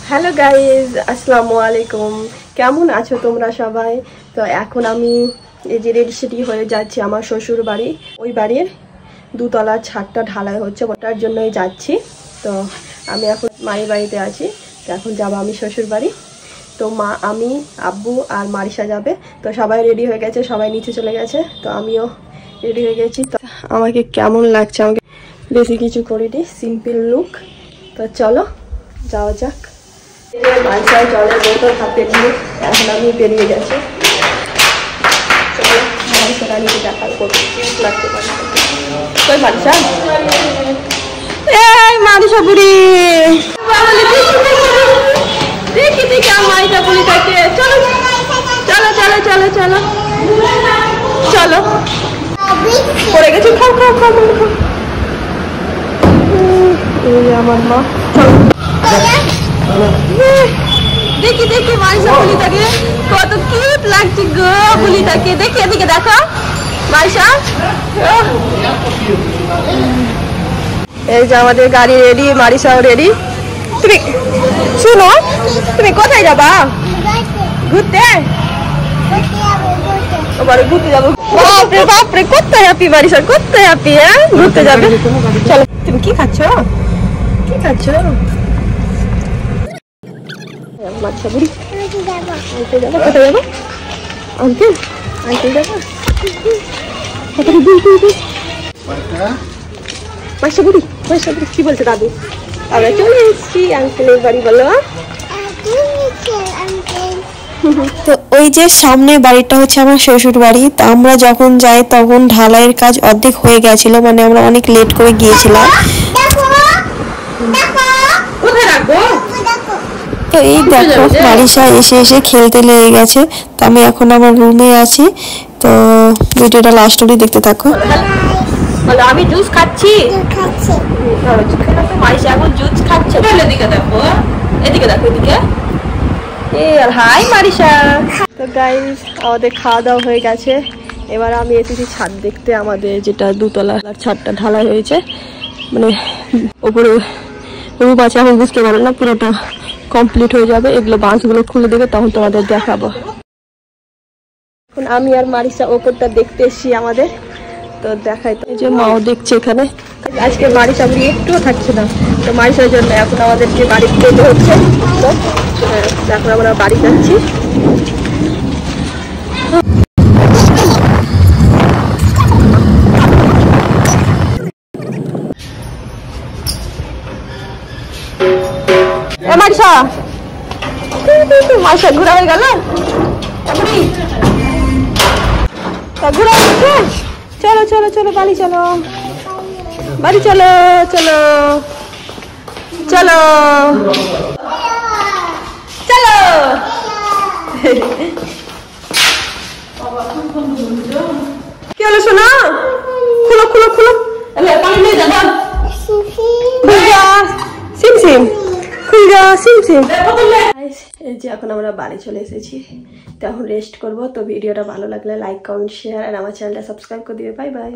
Hello guys, আসসালামু আলাইকুম। কেমন আছো তোমরা সবাই? তো এখন আমি এই যে রেডি সেডি হয়ে যাচ্ছি আমার শ্বশুর বাড়ি। ওই বাড়ির দুতলার ছাদটা ঢালাই হচ্ছে, ওটার জন্যই যাচ্ছি। তো আমি এখন মায়ের বাড়িতে আছি, তো এখন যাবো আমি শ্বশুর বাড়ি। তো মা, আমি, আব্বু আর মারিসা যাবে। তো সবাই রেডি হয়ে গেছে, সবাই নিচে চলে গেছে, তো আমিও রেডি হয়ে গেছি। তো আমাকে কেমন লাগছে, আমাকে বেশি কিছু করিনি, সিম্পল লুক। তো চলো যাওয়া যাক। মারিসা জলের বোতল হাতে নিয়ে এখন আমি বেরিয়ে গেছি। চলো মারিসা রানীকে দেখার করবো, কিউট লাগতে পারে। কই মারিসা? এই মারিসা বুড়ি, দেখি দেখি আমার মারিসা বুড়ি থাকে। চলো চলো চলো চলো চলো চলো, পড়ে গেছি। খাও খাও খাও খাও। এই আমার মা। চলো দেখি দেখি মারিসা বুলিটাকে কত কিউট লাগছে গো। বুলিটাকে দেখি, এদিকে দেখো মারিসা। এই যে আমাদের গাড়ি রেডি, মারিসাও রেডি। তুমি শুনো, তুমি কোথায় যাবা? ঘুরতে? ঘুরতে যাবো। বাপরে বাপরে, কত হ্যাপি মারিসা, কত হ্যাপি। হ্যাঁ, ঘুরতে যাবে। চলো। তুমি কি খাচ্ছ? কি খাচ্ছ? মারিসা বুড়ি আনতে যাবো। কোথায় যাবো? আঙ্কেল আঙ্কেল যাবো। মারিসা বুড়ি, মারিসা বুড়ি কি বলছে দাদু? আমরা চলে এসেছি আঙ্কেলের বাড়ি। বলো। তো ওই যে সামনে বাড়িটা হচ্ছে আমার শ্বশুর বাড়ি। তো আমরা যখন যাই তখন ঢালাইয়ের কাজ অর্ধেক হয়ে গেছিল, মানে আমরা অনেক লেট করে গিয়েছিলাম। তো এই দেখো মারিসা এসে এসে খেলতে লেগে গেছে। তো আমি এখন আমার রুমে আছি, তো ভিডিওটা লাস্ট অবধি দেখতে থাকো। বলো আমি জুস খাচ্ছি। মারিসা এখন জুস খাচ্ছে। এদিকে দেখো, এদিকে দেখো, এদিকে। High Marisa. তো গাইস, আমাদের খাওয়া দাওয়া হয়ে গেছে। এবার আমি এসেছি ছাদ দেখতে, আমাদের যেটা দুতলার ছাদটা ঢালাই হয়েছে, মানে ওপরে রূপ আছে। এখন বুঝতে পারো না, পুরোটা কমপ্লিট হয়ে যাবে, এগুলো বাঁশগুলো খুলে দেবে, তখন তোমাদের দেখাবো। এখন আমি আর মারিসা ওপরটা দেখতে এসছি আমাদের। তো দেখাই, তো এই যে মাও দেখছে এখানে। আজকে মারিসা বুড়ি একটুও থাকছে না, তো মারিসার জন্য এখন আমাদেরকে বাড়ি যেতে হচ্ছে। তো এখন আমরা বাড়ি যাচ্ছি। মারিসা, মারিসা ঘোরা হয়ে গেল, ঘোরা হচ্ছে। চলো চলো চলো বাড়ি চলো, বাড়ি চলো চলো চলো চলো। কি হলো সোনা? খুলো খুলো খুলো। সিম সিম খুলগা, সিম সিম। এই যে এখন আমরা বাড়ি চলে এসেছি, তো এখন রেস্ট করবো। তো ভিডিওটা ভালো লাগলে লাইক, কমেন্ট, শেয়ার আর আমার চ্যানেলটা সাবস্ক্রাইব করে দিবে। Bye bye.